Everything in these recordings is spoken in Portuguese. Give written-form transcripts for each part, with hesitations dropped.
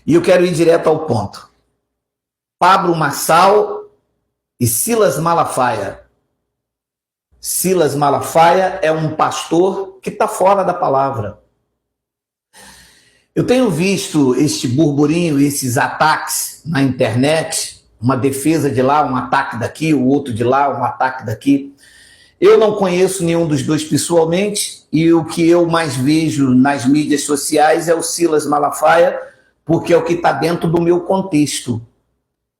E eu quero ir direto ao ponto. Pablo Marçal e Silas Malafaia. Silas Malafaia é um pastor que está fora da palavra. Eu tenho visto este burburinho, esses ataques na internet, uma defesa de lá, um ataque daqui, o outro de lá, um ataque daqui. Eu não conheço nenhum dos dois pessoalmente, e o que eu mais vejo nas mídias sociais é o Silas Malafaia, porque é o que está dentro do meu contexto.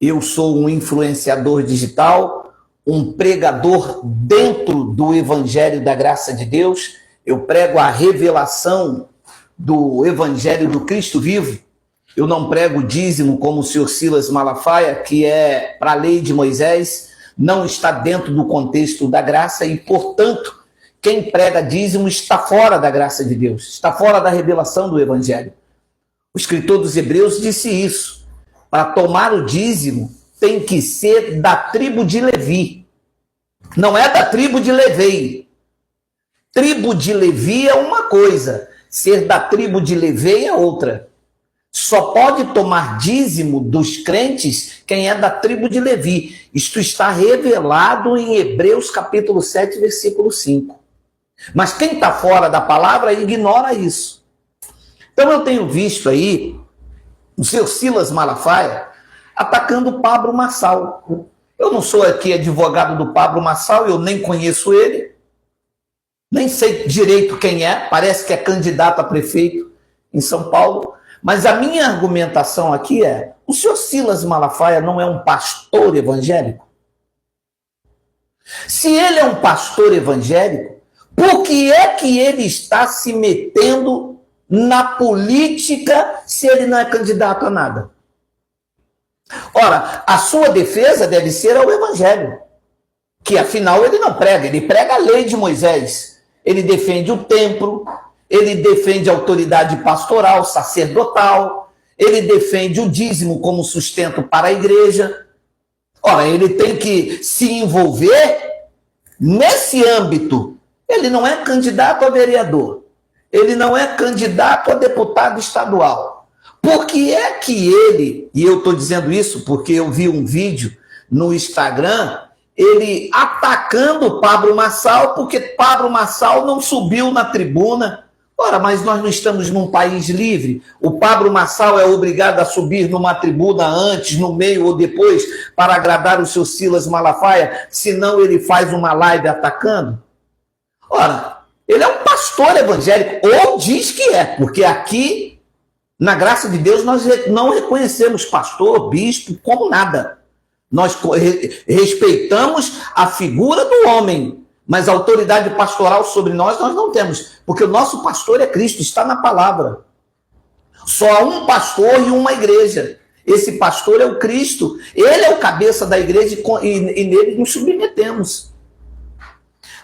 Eu sou um influenciador digital, um pregador dentro do Evangelho da Graça de Deus. Eu prego a revelação do Evangelho do Cristo vivo. Eu não prego dízimo como o senhor Silas Malafaia, que é para a lei de Moisés, não está dentro do contexto da graça e, portanto, quem prega dízimo está fora da graça de Deus, está fora da revelação do Evangelho. O escritor dos Hebreus disse isso. Para tomar o dízimo tem que ser da tribo de Levi. Não é da tribo de Levei. Tribo de Levi é uma coisa, ser da tribo de Levei é outra. Só pode tomar dízimo dos crentes quem é da tribo de Levi. Isto está revelado em Hebreus capítulo 7, versículo 5. Mas quem está fora da palavra ignora isso. Então eu tenho visto aí o seu Silas Malafaia atacando o Pablo Marçal. Eu não sou aqui advogado do Pablo Marçal, eu nem conheço ele, nem sei direito quem é, parece que é candidato a prefeito em São Paulo, mas a minha argumentação aqui é, o senhor Silas Malafaia não é um pastor evangélico? Se ele é um pastor evangélico, por que é que ele está se metendo na política se ele não é candidato a nada? Ora, a sua defesa deve ser ao Evangelho, que afinal ele não prega, ele prega a lei de Moisés, ele defende o templo, ele defende a autoridade pastoral, sacerdotal, ele defende o dízimo como sustento para a igreja. Ora, ele tem que se envolver nesse âmbito. Ele não é candidato a vereador, ele não é candidato a deputado estadual. Por que é que ele, e eu estou dizendo isso porque eu vi um vídeo no Instagram, ele atacando o Pablo Marçal, porque Pablo Marçal não subiu na tribuna. Ora, mas nós não estamos num país livre. O Pablo Marçal é obrigado a subir numa tribuna antes, no meio ou depois, para agradar o seu Silas Malafaia, senão ele faz uma live atacando? Ora, ele é um pastor evangélico, ou diz que é, porque aqui, na graça de Deus, nós não reconhecemos pastor, bispo, como nada. Nós respeitamos a figura do homem, mas a autoridade pastoral sobre nós não temos, porque o nosso pastor é Cristo, está na palavra. Só há um pastor e uma igreja. Esse pastor é o Cristo, ele é o cabeça da igreja e nele nos submetemos.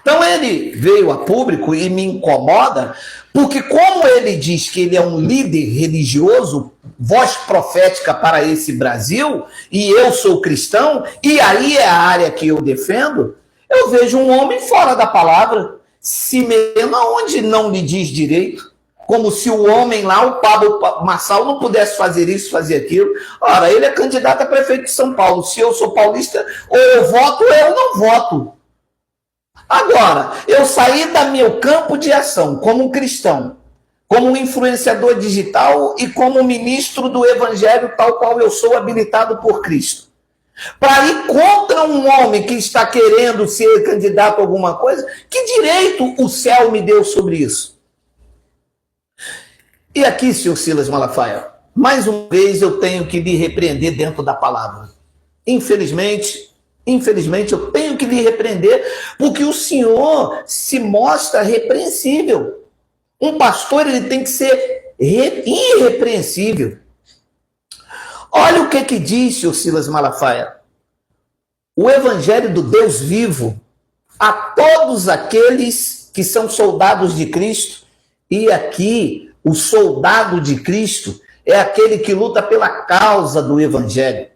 Então ele veio a público e me incomoda, porque como ele diz que ele é um líder religioso, voz profética para esse Brasil, e eu sou cristão, e aí é a área que eu defendo, eu vejo um homem fora da palavra, se metendo onde não lhe diz direito, como se o homem lá, o Pablo Marçal, não pudesse fazer isso, fazer aquilo. Ora, ele é candidato a prefeito de São Paulo. Se eu sou paulista, ou eu voto ou eu não voto. Agora, eu saí do meu campo de ação como um cristão, como um influenciador digital e como ministro do Evangelho, tal qual eu sou habilitado por Cristo, para ir contra um homem que está querendo ser candidato a alguma coisa, que direito o céu me deu sobre isso? E aqui, senhor Silas Malafaia, mais uma vez eu tenho que lhe repreender dentro da palavra. Infelizmente, eu tenho que lhe repreender, porque o senhor se mostra repreensível. Um pastor, ele tem que ser irrepreensível. Olha o que diz, senhor Silas Malafaia. O evangelho do Deus vivo a todos aqueles que são soldados de Cristo, e aqui o soldado de Cristo é aquele que luta pela causa do evangelho.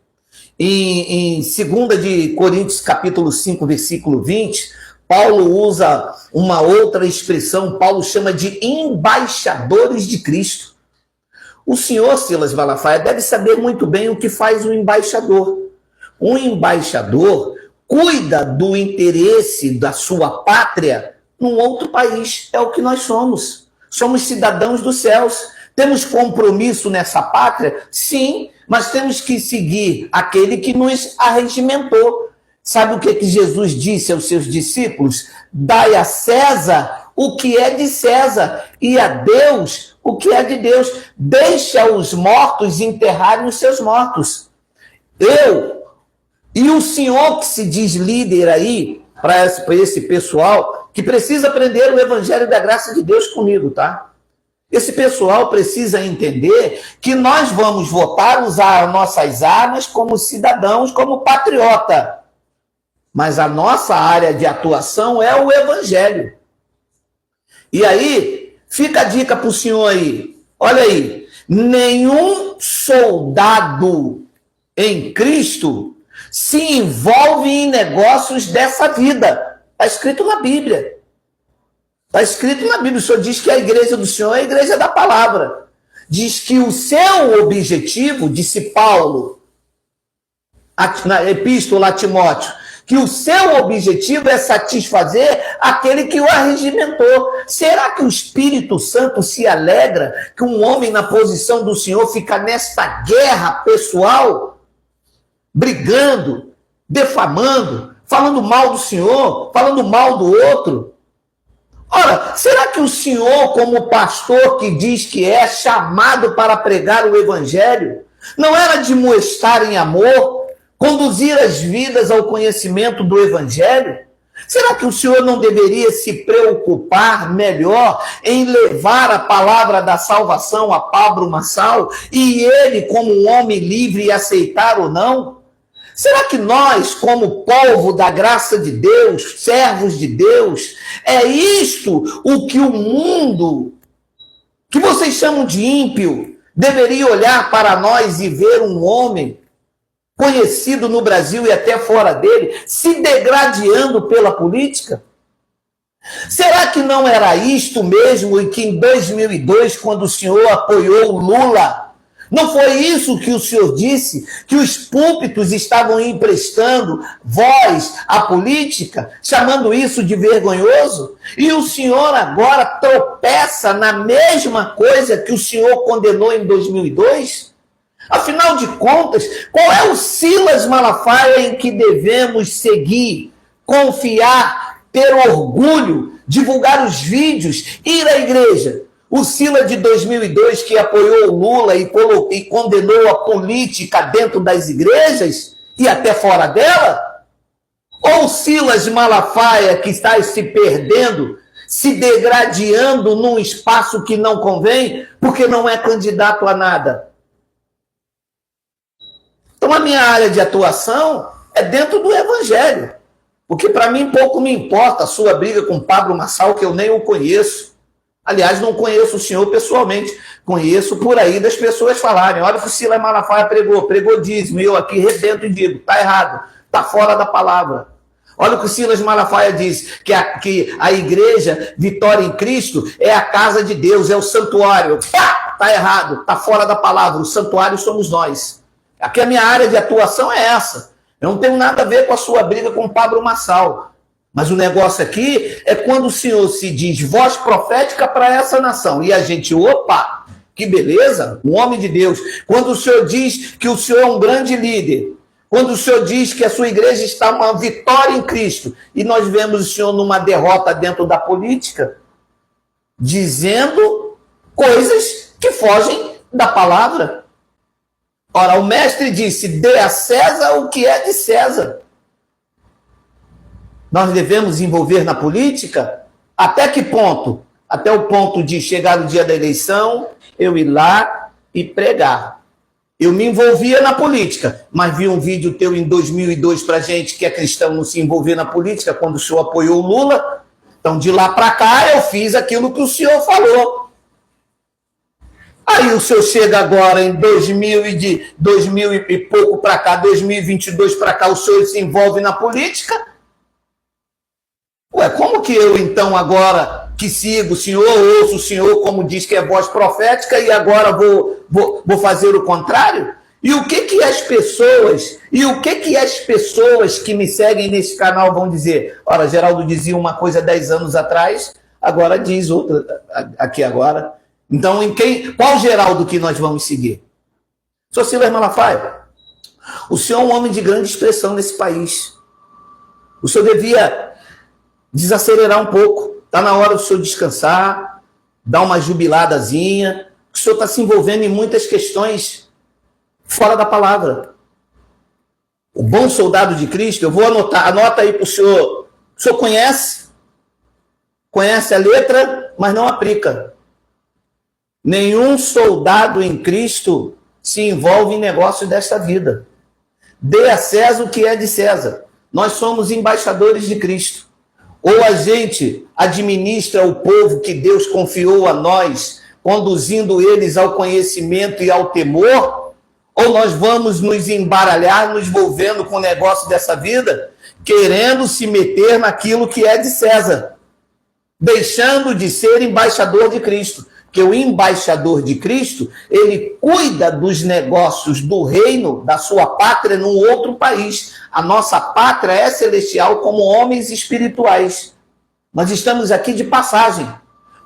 Em 2 de Coríntios, capítulo 5, versículo 20, Paulo usa uma outra expressão, Paulo chama de embaixadores de Cristo. O senhor Silas Malafaia deve saber muito bem o que faz um embaixador. Um embaixador cuida do interesse da sua pátria num outro país. É o que nós somos. Somos cidadãos dos céus. Temos compromisso nessa pátria? Sim, mas temos que seguir aquele que nos arregimentou. Sabe o que Jesus disse aos seus discípulos? Dai a César o que é de César e a Deus o que é de Deus. Deixa os mortos enterrarem os seus mortos. Eu e o senhor que se diz líder aí, para esse pessoal, que precisa aprender o evangelho da graça de Deus comigo, tá? Esse pessoal precisa entender que nós vamos votar, usar nossas armas como cidadãos, como patriota. Mas a nossa área de atuação é o evangelho. E aí, fica a dica para o senhor aí. Olha aí, nenhum soldado em Cristo se envolve em negócios dessa vida. Está escrito na Bíblia. Está escrito na Bíblia. O Senhor diz que a igreja do Senhor é a igreja da palavra. Diz que o seu objetivo, disse Paulo, na epístola a Timóteo, que o seu objetivo é satisfazer aquele que o arregimentou. Será que o Espírito Santo se alegra que um homem na posição do Senhor fica nesta guerra pessoal, brigando, defamando, falando mal do Senhor, falando mal do outro? Ora, será que o senhor, como pastor que diz que é chamado para pregar o evangelho, não era de moestar em amor, conduzir as vidas ao conhecimento do evangelho? Será que o senhor não deveria se preocupar melhor em levar a palavra da salvação a Pablo Marçal e ele, como um homem livre, aceitar ou não? Será que nós, como povo da graça de Deus, servos de Deus, é isto o que o mundo, que vocês chamam de ímpio, deveria olhar para nós e ver um homem conhecido no Brasil e até fora dele, se degradando pela política? Será que não era isto mesmo e que em 2002, quando o senhor apoiou o Lula, não foi isso que o senhor disse? Que os púlpitos estavam emprestando voz à política, chamando isso de vergonhoso? E o senhor agora tropeça na mesma coisa que o senhor condenou em 2002? Afinal de contas, qual é o Silas Malafaia em que devemos seguir, confiar, ter orgulho, divulgar os vídeos, ir à igreja? O Silas de 2002 que apoiou o Lula e condenou a política dentro das igrejas e até fora dela? Ou o Silas Malafaia que está se perdendo, se degradando num espaço que não convém, porque não é candidato a nada? Então a minha área de atuação é dentro do evangelho. Porque para mim pouco me importa a sua briga com Pablo Marçal, que eu nem o conheço. Aliás, não conheço o senhor pessoalmente, conheço por aí das pessoas falarem, olha o que o Silas Malafaia pregou dízimo, e eu aqui rebento e digo, está errado, está fora da palavra. Olha o que o Silas Malafaia diz, que a igreja Vitória em Cristo é a casa de Deus, é o santuário. Está errado, está fora da palavra, o santuário somos nós. Aqui a minha área de atuação é essa. Eu não tenho nada a ver com a sua briga com Pablo Marçal. Mas o negócio aqui é quando o senhor se diz voz profética para essa nação. E a gente, opa, que beleza, um homem de Deus. Quando o senhor diz que o senhor é um grande líder. Quando o senhor diz que a sua igreja está uma vitória em Cristo. E nós vemos o senhor numa derrota dentro da política. Dizendo coisas que fogem da palavra. Ora, o mestre disse, dê a César o que é de César. Nós devemos envolver na política? Até que ponto? Até o ponto de chegar no dia da eleição, eu ir lá e pregar. Eu me envolvia na política, mas vi um vídeo teu em 2002 para gente que é cristão não se envolver na política, quando o senhor apoiou o Lula. Então, de lá para cá, eu fiz aquilo que o senhor falou. Aí o senhor chega agora em 2000 e pouco para cá, 2022 para cá, o senhor se envolve na política? Ué, como que eu, então, agora, que sigo o senhor, ouço o senhor como diz que é voz profética e agora vou fazer o contrário? E o que as pessoas que me seguem nesse canal vão dizer? Ora, Geraldo dizia uma coisa 10 anos atrás, agora diz outra aqui agora. Então, qual Geraldo que nós vamos seguir? Sr. Silas Malafaia, o senhor é um homem de grande expressão nesse país. O senhor devia desacelerar um pouco. Está na hora do senhor descansar, dar uma jubiladazinha. O senhor está se envolvendo em muitas questões fora da palavra. O bom soldado de Cristo, eu vou anotar, anota aí para o senhor. O senhor conhece a letra, mas não aplica. Nenhum soldado em Cristo se envolve em negócios desta vida. Dê a César o que é de César. Nós somos embaixadores de Cristo. Ou a gente administra o povo que Deus confiou a nós, conduzindo eles ao conhecimento e ao temor, ou nós vamos nos embaralhar, nos envolvendo com o negócio dessa vida, querendo se meter naquilo que é de César, deixando de ser embaixador de Cristo. Porque o embaixador de Cristo, ele cuida dos negócios do reino, da sua pátria, num outro país. A nossa pátria é celestial como homens espirituais. Nós estamos aqui de passagem.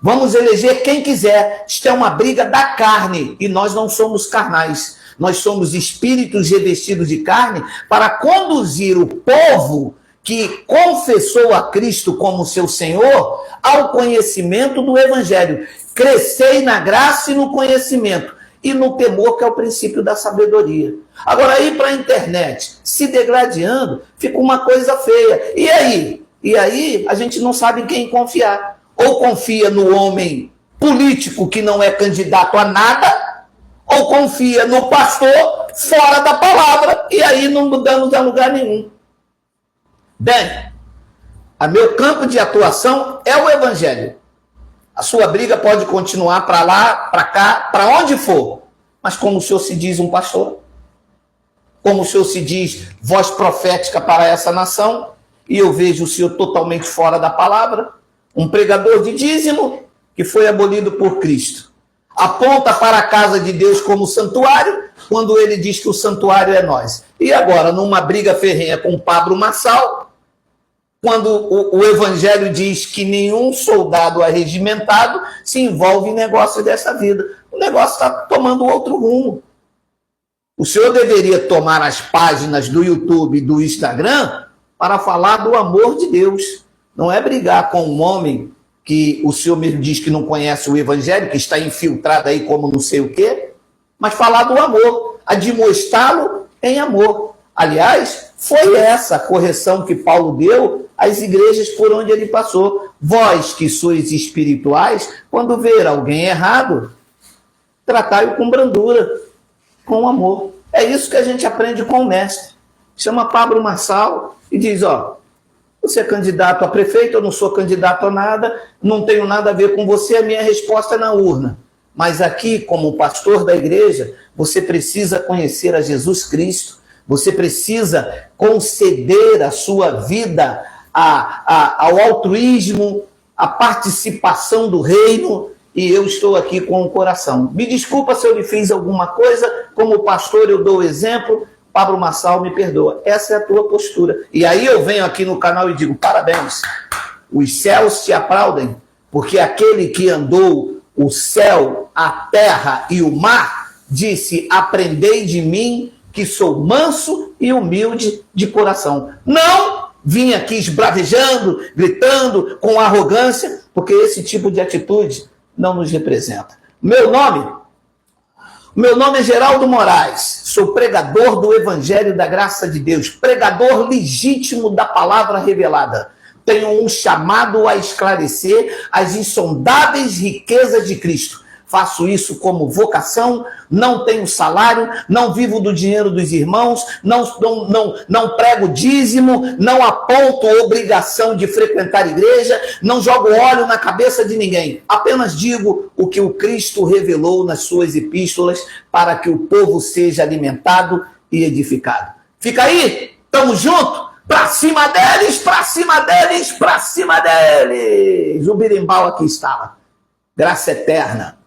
Vamos eleger quem quiser. Isto é uma briga da carne e nós não somos carnais. Nós somos espíritos revestidos de carne para conduzir o povo que confessou a Cristo como seu Senhor ao conhecimento do Evangelho. Crescei na graça e no conhecimento e no temor, que é o princípio da sabedoria. Agora, ir para a internet se degradando, fica uma coisa feia. E aí? E aí a gente não sabe em quem confiar. Ou confia no homem político que não é candidato a nada, ou confia no pastor fora da palavra, e aí não mudamos a lugar nenhum. Bem, o meu campo de atuação é o Evangelho. A sua briga pode continuar para lá, para cá, para onde for. Mas como o senhor se diz um pastor, como o senhor se diz voz profética para essa nação, e eu vejo o senhor totalmente fora da palavra, um pregador de dízimo que foi abolido por Cristo. Aponta para a casa de Deus como santuário, quando ele diz que o santuário é nós. E agora, numa briga ferrenha com Pablo Marçal, quando o Evangelho diz que nenhum soldado arregimentado se envolve em negócio dessa vida. O negócio está tomando outro rumo. O senhor deveria tomar as páginas do YouTube e do Instagram para falar do amor de Deus. Não é brigar com um homem que o senhor mesmo diz que não conhece o Evangelho, que está infiltrado aí como não sei o quê, mas falar do amor, admoestá-lo em amor. Aliás, foi essa a correção que Paulo deu às igrejas por onde ele passou. Vós que sois espirituais, quando ver alguém errado, tratai-o com brandura, com amor. É isso que a gente aprende com o mestre. Chama Pablo Marçal e diz, você é candidato a prefeito, eu não sou candidato a nada, não tenho nada a ver com você, a minha resposta é na urna. Mas aqui, como pastor da igreja, você precisa conhecer a Jesus Cristo. Você precisa conceder a sua vida ao altruísmo, à participação do reino, e eu estou aqui com o coração. Me desculpa se eu lhe fiz alguma coisa, como pastor eu dou o exemplo, Pablo Marçal me perdoa. Essa é a tua postura. E aí eu venho aqui no canal e digo, parabéns, os céus te aplaudem, porque aquele que andou o céu, a terra e o mar, disse, aprendei de mim, que sou manso e humilde de coração. Não vim aqui esbravejando, gritando, com arrogância, porque esse tipo de atitude não nos representa. Meu nome é Geraldo Moraes, sou pregador do Evangelho da Graça de Deus, pregador legítimo da palavra revelada. Tenho um chamado a esclarecer as insondáveis riquezas de Cristo. Faço isso como vocação, não tenho salário, não vivo do dinheiro dos irmãos, não prego dízimo, não aponto obrigação de frequentar igreja, não jogo óleo na cabeça de ninguém. Apenas digo o que o Cristo revelou nas suas epístolas para que o povo seja alimentado e edificado. Fica aí, tamo junto, Pra cima deles, pra cima deles, pra cima deles. O birimbau aqui está. Graça eterna.